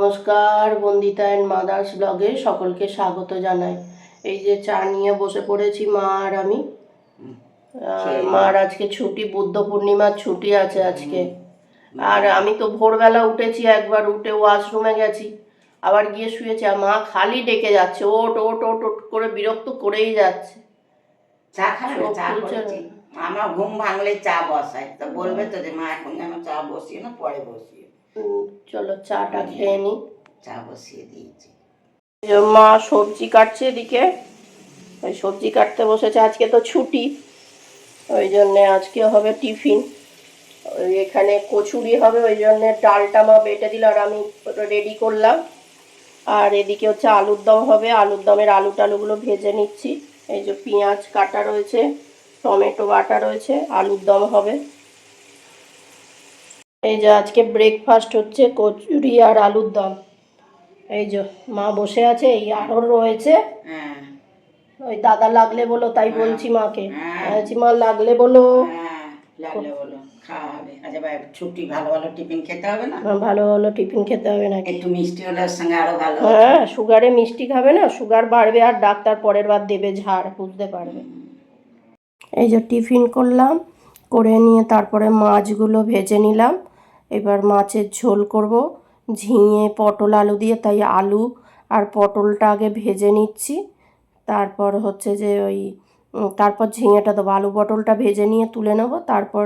নমস্কার, Bandita and mother's ব্লগে সকলকে স্বাগত জানাই। এই যে চা নিয়ে বসে পড়েছি মা আর আমি। মার আজকে ছুটি, বুদ্ধ পূর্ণিমার ছুটি আছে আজকে। আর আমি তো ভোরবেলা উঠেছি, একবার উঠে ওয়াশরুমে গেছি, আবার গিয়ে শুয়েছি। আর মা খালি ডেকে যাচ্ছে, ওট ওট ওট ওট করে বিরক্ত করেই যাচ্ছে। চা খাবে? চা করেছি, আমার ঘুম ভাঙলে চা বসাই, তো বলবে তো যে মা এখন যেন চা বসিয়ে না, পরে বসিয়ে। চলো চাটা খেয়ে নি। চা বসিয়ে দিয়েছি। মা সবজি কাটছে এদিকে, ওই সবজি কাটতে বসেছে। আজকে তো ছুটি, ওই জন্যে আজকে হবে টিফিন। ওই এখানে কচুরি হবে, ওই জন্যে ডালটা মা বেটে দিল আর আমি রেডি করলাম। আর এদিকে হচ্ছে আলুর দম হবে, আলুর দমের আলু টালুগুলো ভেজে নিচ্ছি। এই যে পেঁয়াজ কাটা রয়েছে, টমেটো বাটা রয়েছে, আলুর দম হবে। এই যে আজকে ব্রেকফাস্ট হচ্ছে কচুরি আর আলুর দম। এই যে মা বসে আছে, এই আরও রয়েছে। ওই দাদা লাগলে বলো, তাই বলছি মাকে। মা লাগলে বলো, লাগলে বলো, খাওয়া হবে। আচ্ছা ভাই, ছুটি, ভালো ভালো টিফিন খেতে হবে না? ভালো ভালো টিফিন খেতে হবে নাকি? একটু মিষ্টি হলে ওর সঙ্গে আরো ভালো। হ্যাঁ, সুগারে মিষ্টি খাবে না, সুগার বাড়বে আর ডাক্তার পরের বার দেবে ঝাড়, বুঝতে পারবে। এই যে টিফিন করলাম, করে নিয়ে তারপরে মাছগুলো ভেজে নিলাম। এবার মাছের ঝোল করব ঝিঙে পটল আলু দিয়ে, তাই আলু আর পটলটা আগে ভেজে নিচ্ছি। তারপর হচ্ছে যে তারপর ঝিঙেটা দেবো, আলু পটলটা ভেজে নিয়ে তুলে নেবো। তারপর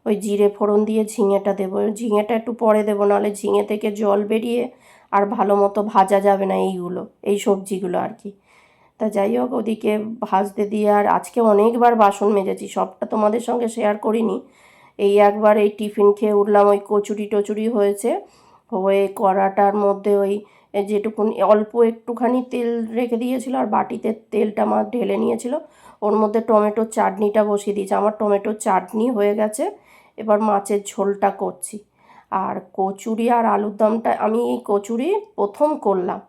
ওই জিরে ফোড়ন দিয়ে ঝিঙেটা দেবো। ঝিঙেটা একটু পরে দেবো, নাহলে ঝিঙে থেকে জল বেরিয়ে আর ভালো মতো ভাজা যাবে না এই সবজিগুলো আর কি। তা যাই হোক, ওদিকে ভাজতে দিয়ে আর আজকে অনেকবার বাসন মেজেছি, সবটা তোমাদের সঙ্গে শেয়ার করিনি। এই একবার এই টিফিন খেয়ে উঠলাম, ওই কচুরি টচুরি হয়েছে, হয়ে কড়াটার মধ্যে ওই যেটুকুন অল্প একটুখানি তেল রেখে দিয়েছিল আর বাটিতে তেলটা মা ঢেলে নিয়েছিল, ওর মধ্যে টমেটোর চাটনিটা বসিয়ে দিয়েছি। আমার টমেটোর চাটনি হয়ে গেছে, এবার মাছের ঝোলটা করছি। আর কচুরি আর আলুর দমটা আমি এই কচুরি প্রথম করলাম,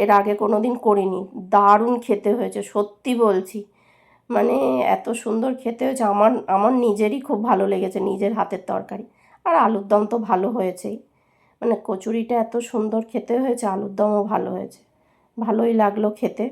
এর আগে কোনো দিন করিনি। দারুণ খেতে হয়েছে, সত্যি বলছি, মানে এত সুন্দর খেতে হয়েছে। আমার নিজেরই খুব ভালো লেগেছে, নিজের হাতের তরকারি। আর আলুর দম তো ভালো হয়েছেই, মানে কচুরিটা এত সুন্দর খেতে হয়েছে, আলুর দমও ভালো হয়েছে, ভালোই লাগলো খেতে।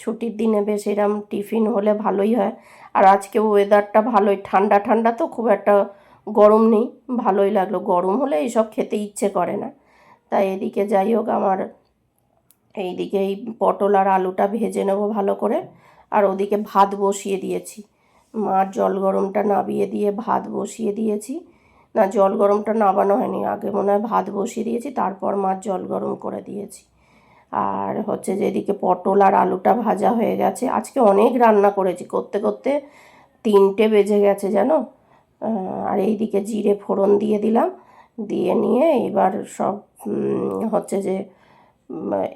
ছুটির দিনে বেশ এরম টিফিন হলে ভালোই হয়। আর আজকে ওয়েদারটা ভালোই, ঠান্ডা ঠান্ডা তো, খুব একটা গরম নেই, ভালোই লাগলো। গরম হলে এইসব খেতে ইচ্ছে করে না। তাই এদিকে যাই হোক, আমার এইদিকে এই পটল আর আলুটা ভেজে নেবো ভালো করে। আর ওদিকে ভাত বসিয়ে দিয়েছি, মার জল গরমটা নাবিয়ে দিয়ে ভাত বসিয়ে দিয়েছি। না, জল গরমটা নাবানো হয়নি, আগে মনে হয় ভাত বসিয়ে দিয়েছি, তারপর মার জল গরম করে দিয়েছি। আর হচ্ছে যে এদিকে পটল আর আলুটা ভাজা হয়ে গেছে। আজকে অনেক রান্না করেছি, করতে করতে 3টে বেজে গেছে জানো। আর এইদিকে জিরে ফোড়ন দিয়ে দিলাম, দিয়ে নিয়ে এবার সব হচ্ছে যে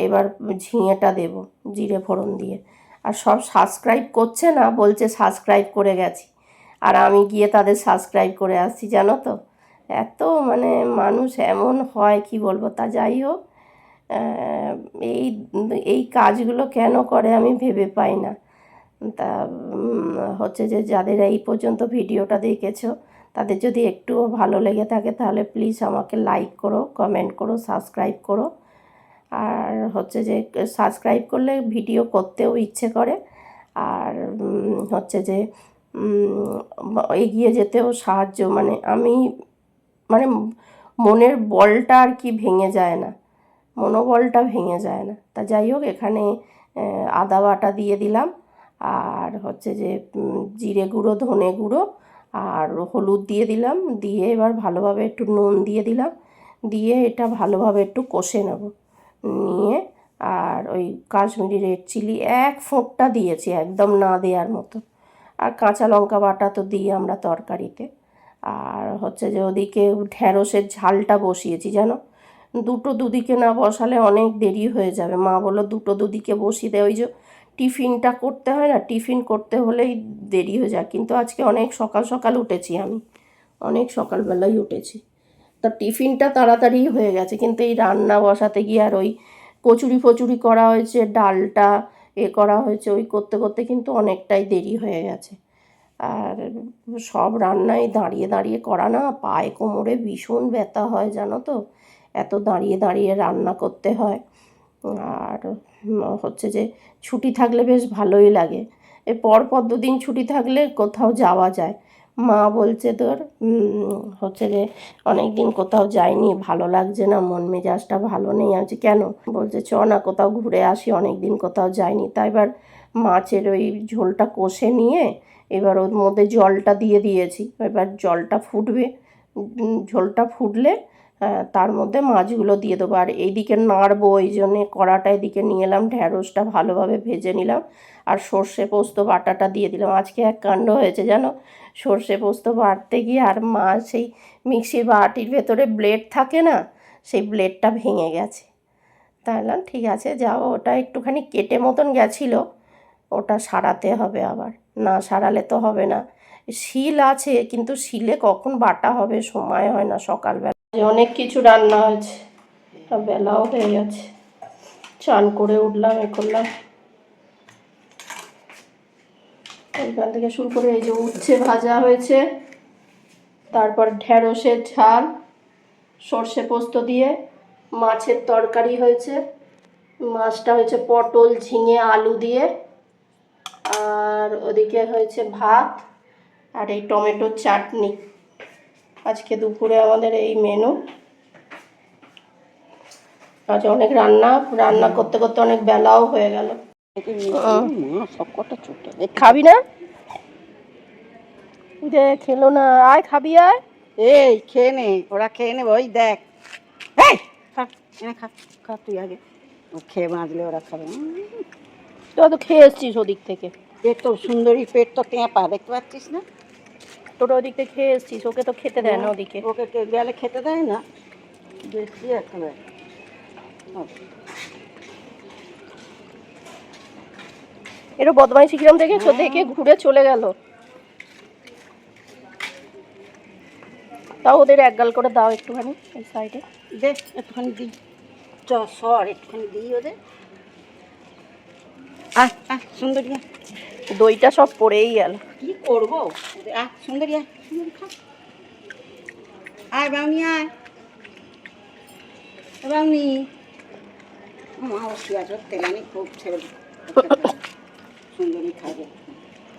এবার ঝিঙেটা দেব জিরে ফোড়ন দিয়ে। আর সব সাবস্ক্রাইব করছে না, বলছে সাবস্ক্রাইব করে গেছি, আর আমি গিয়ে তাদের সাবস্ক্রাইব করে আসছি, জানো তো। এত মানে মানুষ এমন হয় কি বলবো। তা যাই হোক, এই এই কাজগুলো কেন করে আমি ভেবে পাই না। তা হচ্ছে যে যাদের এই পর্যন্ত ভিডিওটা দেখেছো, তাদের যদি একটুও ভালো লেগে থাকে তাহলে প্লিজ আমাকে লাইক করো, কমেন্ট করো, সাবস্ক্রাইব করো। আর হচ্ছে যে সাবস্ক্রাইব করলে ভিডিও করতেও ইচ্ছে করে, আর হচ্ছে যে এগিয়ে যেতেও সাহায্য, মানে আমি মানে মনের বলটা আর কি ভেঙে যায় না, মনোবলটা ভেঙে যায় না। তা যাই হোক, এখানে আদা বাটা দিয়ে দিলাম, আর হচ্ছে যে জিরে গুঁড়ো, ধনে গুঁড়ো আর হলুদ দিয়ে দিলাম, দিয়ে এবার ভালোভাবে একটু নুন দিয়ে দিলাম, দিয়ে এটা ভালোভাবে একটু কষে নেব নিয়ে। আর ওই কাশ্মীরি রেড চিলি 1 ফোঁটা দিয়েছি, একদম না দেওয়ার মতো। আর কাঁচা লঙ্কা বাটা তো দিই আমরা তরকারিতে। আর হচ্ছে যে ওদিকে ঢ্যাঁড়সের ঝালটা বসিয়েছি জানো। দুদিকে না বসালে অনেক দেরি হয়ে যাবে, মা বললো দুদিকে বসিয়ে দেয়, ওই যে টিফিনটা করতে হয় না, টিফিন করতে হলেই দেরি হয়ে যায়। কিন্তু আজকে অনেক সকাল সকাল উঠেছি, আমি অনেক সকালবেলায় উঠেছি, তা টিফিনটা তাড়াতাড়ি হয়ে গেছে। কিন্তু এই রান্না বসাতে গিয়ে আর ওই কচুরি ফচুরি করা হয়েছে, ডালটা করা হয়েছে, ওই করতে করতে কিন্তু অনেকটাই দেরি হয়ে গেছে। আর সব রান্নাই দাঁড়িয়ে দাঁড়িয়ে করা না, পায়ে কোমরে ভীষণ ব্যথা হয় জানো তো। এত দাঁড়িয়ে দাঁড়িয়ে রান্না করতে হয়। আর হচ্ছে যে ছুটি থাকলে বেশ ভালোই লাগে, এই পরপর দুদিন ছুটি থাকলে কোথাও যাওয়া যায়। মা বলছে তোর হচ্ছে যে অনেক দিন কোথাও যাইনি, ভালো লাগছে না, মন মেজাজটা ভালো নেই। আছে কেন, বলছে চ না কোথাও ঘুরে আসি, অনেক দিন কোথাও যাইনি। তাই এবার মাছের ওই ঝোলটা কষে নিয়ে এবার ওর মধ্যে জলটা দিয়ে দিয়েছি, এবার জলটা ফুটবে, ঝোলটা ফুটলে তার মধ্যে মাছগুলো দিয়ে দেবো। আর এইদিকে নাড়বো, ওই জন্যে কড়াটা এদিকে নিয়ে এলাম, ঢ্যাঁড়সটা ভালোভাবে ভেজে নিলাম আর সর্ষে পোস্ত বাটাটা দিয়ে দিলাম। আজকে এক কাণ্ড হয়েছে জানো, সর্ষে পোস্ত বাটতে গিয়ে আর মাছ সেই মিক্সির বাটির ভেতরে ব্লেড থাকে না, সেই ব্লেডটা ভেঙে গেছে। তাহলে ঠিক আছে যাও, ওটা একটুখানি কেটে মতন গেছিলো, ওটা সারাতে হবে, আবার না সারালে তো হবে না। শিল আছে কিন্তু শিলে কখন বাটা হবে, সময় হয় না সকালবেলা। অনেক কিছু রান্না হয়েছে, বেলাও হয়ে গেছে, চান করে উঠলাম, এ করলাম। এইখান থেকে শুরু করে এই যে উচ্ছে ভাজা হয়েছে, তারপর ঢ্যাঁড়সের ঝাল সর্ষে পোস্ত দিয়ে, মাছের তরকারি হয়েছে, মাছটা হয়েছে পটল ঝিঙে আলু দিয়ে, আর ওদিকে হয়েছে ভাত আর এই টমেটোর চাটনি। আজকে দুপুরে আমাদের এই মেনু। আজ অনেক রান্না করতে করতে অনেক বেলাও হয়ে গেল। খাবি না? খেলো না, আয় খাবি, আয়। এই খেয়ে নে, ওরা খেয়ে নেবে, ওই দেখ, খা তুই আগে, ও খেয়ে বাঁচলে ওরা খাবে। তুই তো খেয়ে এসছিস ওদিক থেকে, পেট তো সুন্দরী, পেট তো টেঁপা, দেখতে পাচ্ছিস না? তোরা ওদিক থেকে খেয়ে এসছিস, ওকে তো খেতে দেয় না ওদিকে। ওকে গেলে খেতে দেয় না, বেশি একেবারে। এরও বদমাইশি কিরম দেখেছো, দেখে ঘুরে চলে গেল। তাও ওদের এক গাল করে দাও একটুখানি এই সাইডে, দে একটুখানি দিই, সর একটুখানি দিই ওদের। সুন্দরিয়া, দইটা সব পড়েই গেল, কি করবো। সুন্দরিয়া, সুন্দরী খা, আয় বাউনি, আয় বাউনি। মা পেঁয়াজ তেলানি খুব ছেড়ে সুন্দরী খাবে।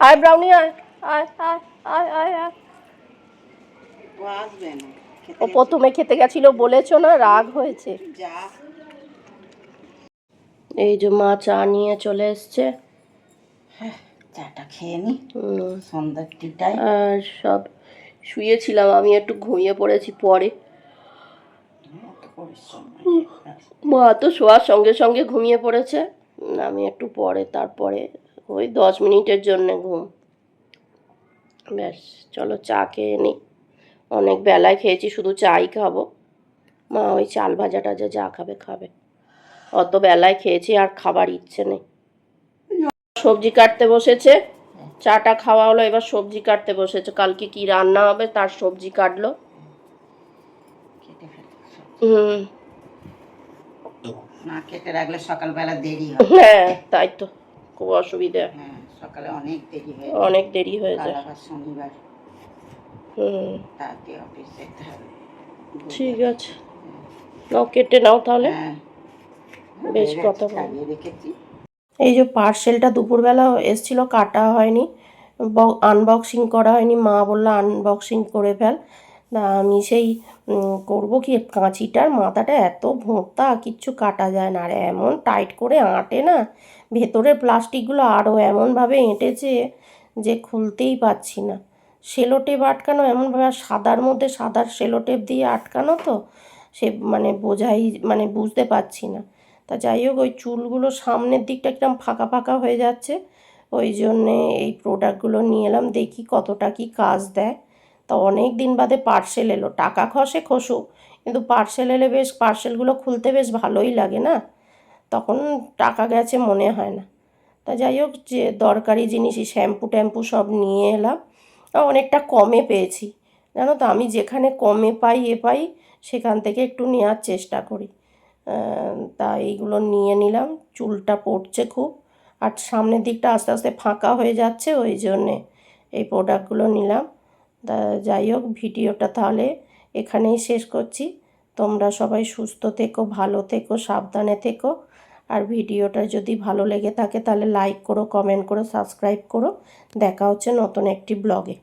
আয় ব্রাউনি, আয় আয় আয় আয় আয় আয়। ও আসবে না, ও প্রথমে খেতে গেছিল বলেছো না, রাগ হয়েছে। যা, এই যে মা চা নিয়ে চলে এসছে, চাটা খেয়ে নি সন্ধ্যার টিটায়। আর সব শুয়েছিলাম, আমি একটু ঘুমিয়ে পড়েছি পরে। মা তো শোয়ার সঙ্গে সঙ্গে ঘুমিয়ে পড়েছে, আমি একটু পরে, তারপরে ওই 10 মিনিটের জন্যে ঘুম। ব্যাস চলো চা খেয়ে নিই, অনেক বেলায় খেয়েছি, শুধু চাই খাবো। মা ওই চাল ভাজা টাজা যা খাবে খাবে, অত বেলায় খেয়েছি আর খাবার ইচ্ছে নেই। সবজি কাটতে বসেছে, চাটা খাওয়া হলো, এবার সবজি কাটতে বসেছে, কালকে কি রান্না হবে তার সবজি কাটলো। না কেটে রাখলে সকালবেলা দেরি হয়। হ্যাঁ তাই তো, খুব অসুবিধা। হ্যাঁ সকালে অনেক দেরি হয়ে অনেক দেরি হয়ে যায়। আবার শনিবার তাতে অফিস যেতে হবে। ঠিক আছে, নাও কেটে নাও তাহলে। হ্যাঁ বেশ কথা খাইয়ে রেখেছি। এই যে পার্সেলটা দুপুরবেলা এসছিল, কাটা হয়নি, আনবক্সিং করা হয়নি, মা বললো আনবক্সিং করে ফেল। আমি সেই করবো কি, কাঁচিটার মাথাটা এত ভোঁতা, কিচ্ছু কাটা যায় না, আর এমন টাইট করে আঁটে না, ভেতরের প্লাস্টিকগুলো আরও এমনভাবে এঁটেছে যে খুলতেই পারছি না। সেলোটেপ আটকানো এমনভাবে, সাদার মধ্যে সাদার সেলোটেপ দিয়ে আটকানো, তো সে মানে বুঝতে পারছি না। তা যাই হোক, ওই চুলগুলো সামনের দিকটা একদম ফাঁকা ফাঁকা হয়ে যাচ্ছে, ওই জন্যে এই প্রোডাক্টগুলো নিয়ে এলাম, দেখি কতটা কি কাজ দেয়। তা অনেক দিন বাদে পার্সেল এলো, টাকা খসুক, কিন্তু পার্সেল এলে বেশ, পার্সেলগুলো খুলতে বেশ ভালোই লাগে না, তখন টাকা গেছে মনে হয় না। তা যাই হোক, যে দরকারি জিনিসই শ্যাম্পু ট্যাম্পু সব নিয়ে এলাম, অনেকটা কমে পেয়েছি জানো তো, আমি যেখানে কমে পাই সেখান থেকে একটু নেওয়ার চেষ্টা করি। তা এইগুলো নিয়ে নিলাম, চুলটা পড়ছে খুব, আর সামনের দিকটা আস্তে আস্তে ফাঁকা হয়ে যাচ্ছে, ওই জন্যে এই প্রোডাক্টগুলো নিলাম। তা যাই হোক, ভিডিওটা তাহলে এখানেই শেষ করছি। তোমরা সবাই সুস্থ থেকো, ভালো থেকো, সাবধানে থেকো। আর ভিডিওটা যদি ভালো লেগে থাকে তাহলে লাইক করো, কমেন্ট করো, সাবস্ক্রাইব করো। দেখা হচ্ছে নতুন একটি ব্লগে।